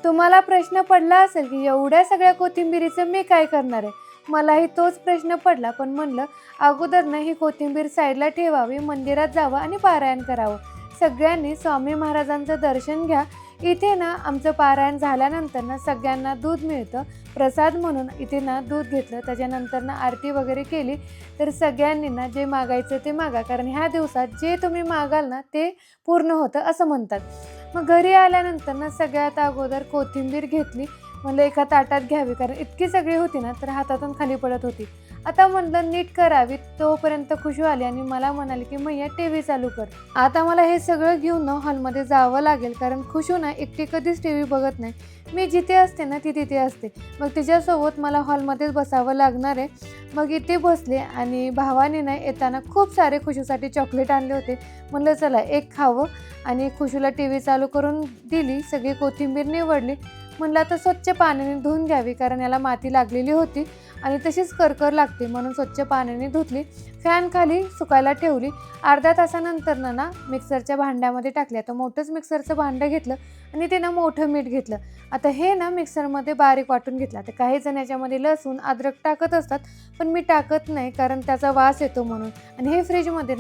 तुम्हाला प्रश्न पडला असेल की एवढ्या सगळ्या कोथिंबिरीचं मी काय करणार आहे? मलाही तोच प्रश्न पडला, पण म्हणलं अगोदर ही कोथिंबीर साईडला ठेवावी, मंदिरात जावं आणि पारायण करावं. सगळ्यांनी स्वामी महाराजांचं दर्शन घ्या. इथे आमचं पारायण झाल्यानंतर सगळ्यांना दूध मिळतं प्रसाद म्हणून. इथे दूध घेतलं, त्याच्यानंतर आरती वगैरे केली. तर सगळ्यांनी जे मागायचं ते मागा, कारण ह्या दिवसात जे तुम्ही मागाल ते पूर्ण होतं असं म्हणतात. मग घरी आल्यानंतर सगळ्यात अगोदर कोथिंबीर घेतली. म्हणलं एका ताटात घ्यावी, कारण इतकी सगळी होती तर हातातून खाली पडत होती. आता म्हणलं नीट करावी. तोपर्यंत खुशू आली आणि मला म्हणाली की मैया टी व्ही चालू कर. आता मला हे सगळं घेऊन हॉलमध्ये जावं लागेल, कारण खुशू एकटी कधीच टी व्ही बघत नाही. मी जिथे असते ती तिथे असते. मग तिच्यासोबत मला हॉलमध्येच बसावं लागणार आहे. मग इथे बसले आणि भावाने येताना खूप सारे खुशूसाठी चॉकलेट आणले होते. म्हणलं चला एक खावं, आणि खुशूला टी व्ही चालू करून दिली. सगळी कोथिंबीर निवडली. म्हणलं आता स्वच्छ पाण्याने धुवून घ्यावी, कारण याला माती लागलेली होती आणि तशीच करकर लागते, म्हणून स्वच्छ पाण्याने धुतली. फॅन खाली सुकायला ठेवली. अर्ध्या तासानंतर मिक्सरच्या भांड्यामध्ये टाकली. आता मोठंच मिक्सरचं भांडं घेतलं आणि ते मोठं मीठ घेतलं. आता हे मिक्सरमध्ये बारीक वाटून घेतलं. आता काही जण याच्यामध्ये लसूण अद्रक टाकत असतात, पण मी टाकत नाही, कारण त्याचा वास येतो म्हणून. आणि हे फ्रीजमध्ये